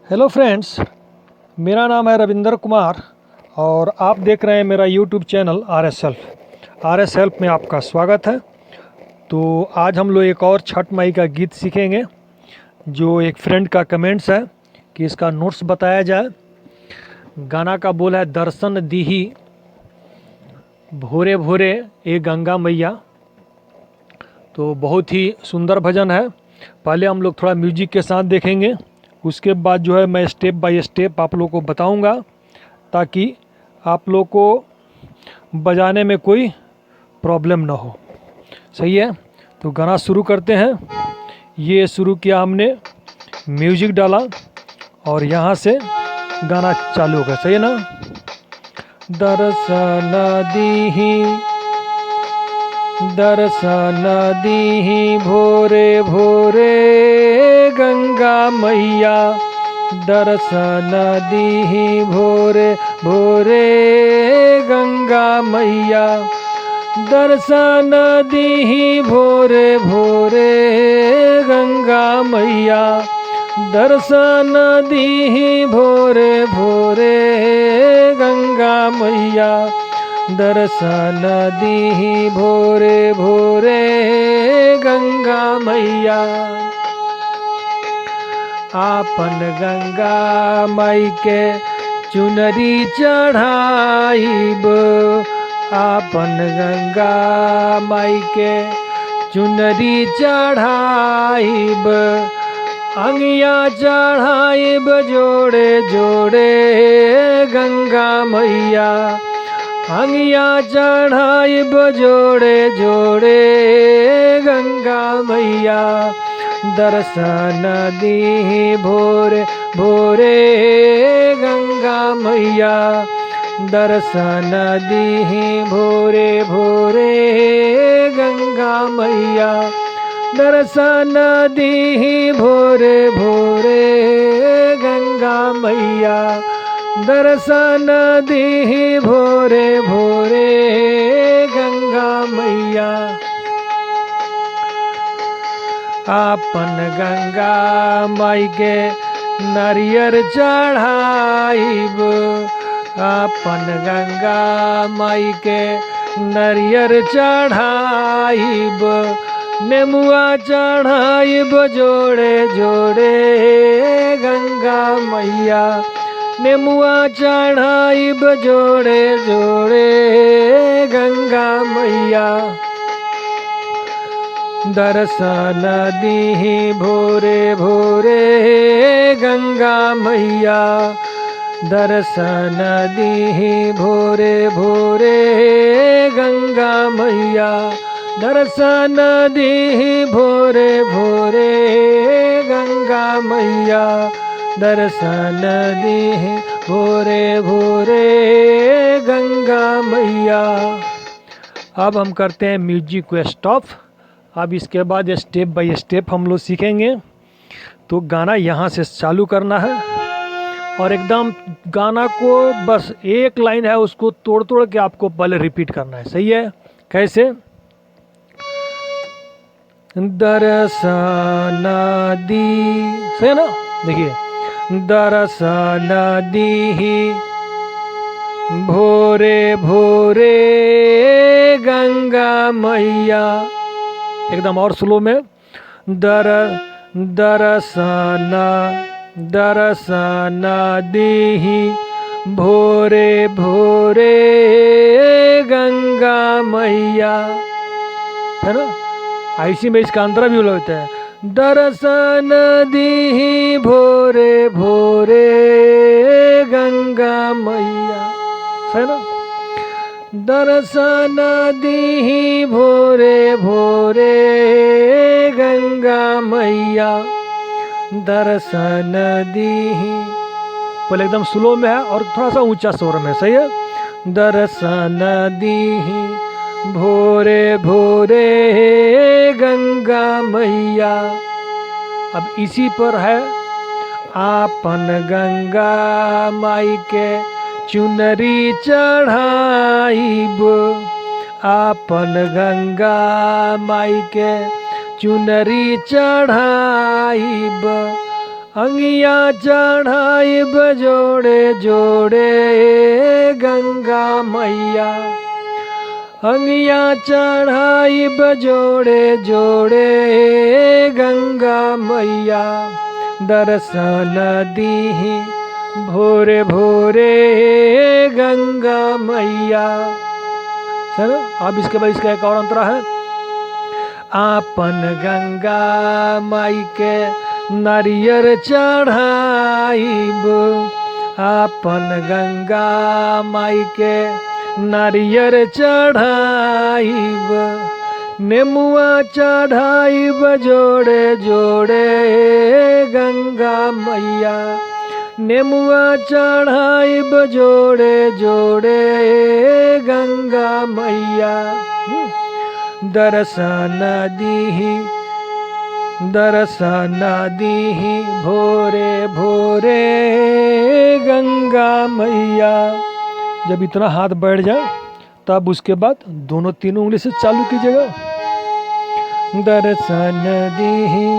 Hello friends, मेरा नाम है रविंदर कुमार और आप देख रहे हैं मेरा YouTube channel R S help में आपका स्वागत है। तो आज हम लोग एक और छठ माई का गीत सीखेंगे जो एक फ्रेंड का कमेंट्स है कि इसका नोट्स बताया जाए। गाना का बोल है दर्शन दीही भोरे भोरे ए गंगा मैया। तो बहुत ही सुंदर भजन है। पहले हम लोग थोड़ा म्यूजिक के साथ देखेंगे, उसके बाद जो है मैं स्टेप बाय स्टेप आप लोग को बताऊंगा ताकि आप लोग को बजाने में कोई प्रॉब्लम ना हो। सही है, तो गाना शुरू करते हैं। ये शुरू किया हमने, म्यूजिक डाला और यहाँ से गाना चालू हो गया। सही है ना। दर्शन दीही भोरे भोरे गंगा मैया। दर्शन दीही भोरे भोरे गंगा मैया। दर्शन दीही भोरे भोरे गंगा मैया। दर्शन दीही भोरे भोरे गंगा मैया। दर्शन दीही भोरे भोरे गंगा मैया। आपन गंगा माई के चुनरी चढ़ाइब। आपन गंगा माई के चुनरी चढ़ाइब। अंगिया चढ़ाइब जोड़े जोड़े गंगा मैया। अंगिया चढ़ाइब जोड़े जोड़े गंगा मैया। दर्शन दीही भोरे भोरे गंगा मैया। दर्शन दीही भोरे भोरे गंगा मैया। दर्शन दीही भोरे भोरे गंगा मैया। दर्शन दीही भोरे भोरे गंगा मैया। आपन गंगा माई के नारियर चढ़ाइब। आपन गंगा माई के नारियर चढ़ाइब। नेमुआ चढ़ाइब जोड़े जोड़े गंगा मैया। नेमुआ चढ़ाइब जोड़े जोड़े गंगा मैया। दर्शन दीही भोरे भोरे गंगा मैया। दर्शन दीही भोरे भोरे गंगा मैया। दर्शन दीही भोरे भोरे गंगा मैया। दर्शन दीही भोरे भोरे गंगा मैया। अब हम करते हैं म्यूजिक को स्टॉप। अब इसके बाद स्टेप बाय स्टेप हम लोग सीखेंगे। तो गाना यहाँ से चालू करना है और एकदम गाना को बस एक लाइन है उसको तोड़ तोड़ के आपको पहले रिपीट करना है। सही है। कैसे? दर्शन दी, सही है ना। देखिए, दर्शन दीही भोरे भोरे गंगा मैया। एकदम और स्लो में। दर्शन दर्शन दीही भोरे भोरे गंगा मैया। है ना। ऐसी में इसका अंतरा भी होता है। दर्शन दीही भोरे भोरे गंगा मैया। है ना। दर्शन दीही भोरे भोरे गंगा मैया। दर्शन दीही, पहले एकदम स्लो में है और थोड़ा सा ऊंचा स्वर में। सही है। दर्शन दीही भोरे भोरे गंगा मैया। अब इसी पर है, आपन गंगा माई के चुनरी चढ़ाइब। आपन गंगा माई के चुनरी चढ़ाइब। अंगिया चढ़ाई जोड़े जोड़े गंगा मैया। अंगिया चढ़ाई जोड़े जोड़े गंगा मैया। दर्शन दीही भोरे भोरे गंगा मैया। सर अब इसके बाद इसका एक और अंतरा है। आपन गंगा माई के नारियर चढ़ाइब। आपन गंगा माई के नारियर चढ़ाइब। नेमुआ चढ़ाइब जोड़े जोड़े गंगा मैया। नेमुआ चढ़ाइब जोड़े जोड़े गंगा मैया। दर्शन दीही भोरे भोरे गंगा मैया। जब इतना हाथ बैठ जाए तब उसके बाद दोनों तीनों उंगली से चालू कीजिएगा। दर्शन दीही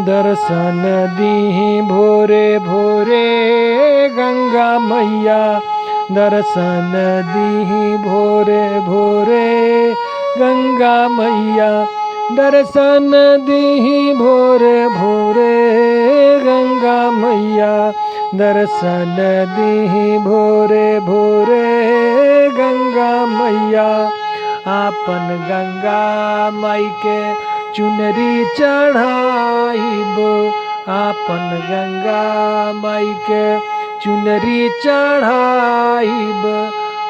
दर्शन दीही भोरे भोरे गंगा मैया। दर्शन दीही भोरे भोरे गंगा मैया। दर्शन दीही भोरे भोरे गंगा मैया। दर्शन दीही भोरे भोरे गंगा मैया। आपन गंगा माई के चुनरी चढ़ाइब। आपन गंगा माई के चुनरी चढ़ाइब।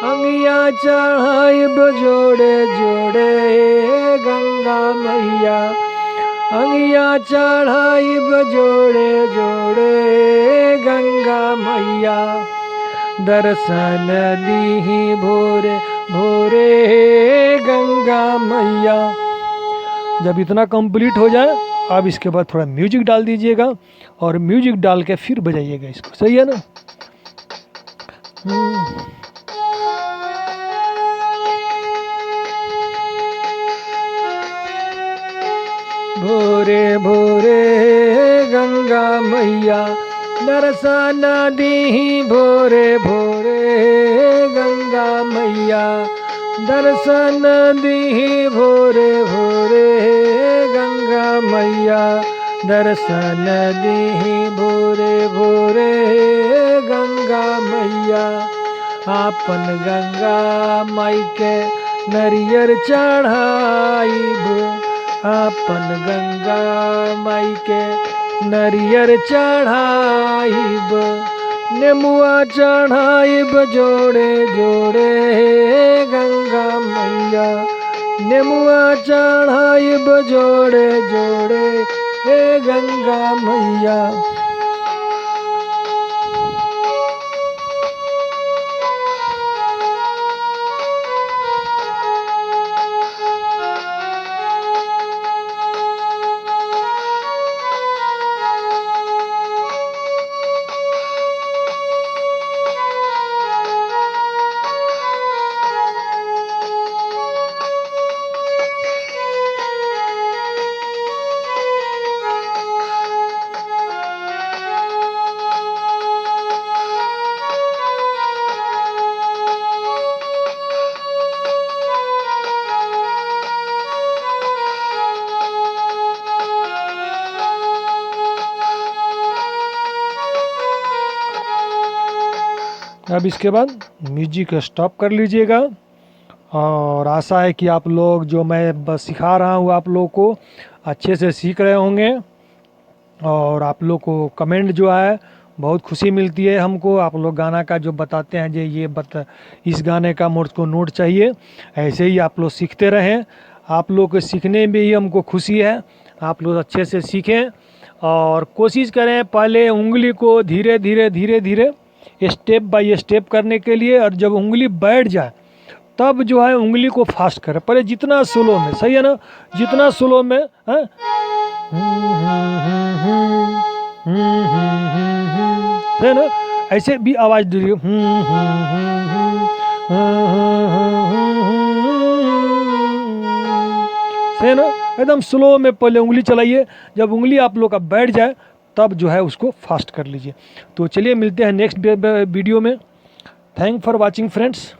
अंगिया चढ़ाइब जोड़े जोड़े गंगा मैया। अंगिया चढ़ाइब जोड़े जोड़े गंगा मैया। दर्शन दीही भोरे भोरे गंगा मैया। जब इतना कंप्लीट हो जाए अब इसके बाद थोड़ा म्यूजिक डाल दीजिएगा और म्यूजिक डाल के फिर बजाइएगा इसको। सही है ना? भोरे भोरे गंगा मैया। दर्शन दीही भोरे भोरे गंगा मैया। दर्शन दीही भोरे भोरे गंगा मैया। दर्शन दीही भोरे भोरे गंगा मैया। आपन गंगा माई के नरियर चढ़ाइब। आपन गंगा माई के नरियर चढ़ाइब। नेमुआ चढ़ाइब जोड़े जोड़े गंगा मैया। नेमुआ चढ़ाइब जोड़े जोड़े हे गंगा मैया। अब इसके बाद म्यूजिक स्टॉप कर लीजिएगा और आशा है कि आप लोग जो मैं बस सिखा रहा हूँ आप लोग को अच्छे से सीख रहे होंगे और आप लोग को कमेंट जो है बहुत खुशी मिलती है हमको। आप लोग गाना का जो बताते हैं ये इस गाने का मुझको नोट चाहिए, ऐसे ही आप लोग सीखते रहें। आप लोग के सीखने में ही हमको खुशी है। आप लोग अच्छे से सीखें और कोशिश करें पहले उंगली को धीरे धीरे धीरे धीरे स्टेप बाय स्टेप करने के लिए, और जब उंगली बैठ जाए तब जो है उंगली को फास्ट करें। पहले जितना स्लो में, सही है ना, जितना स्लो में है ना, ऐसे भी आवाज दीजिए। है ना, एकदम स्लो में पहले उंगली चलाइए, जब उंगली आप लोग का बैठ जाए तब जो है उसको फास्ट कर लीजिए। तो चलिए मिलते हैं नेक्स्ट वीडियो में। Thank for watching friends.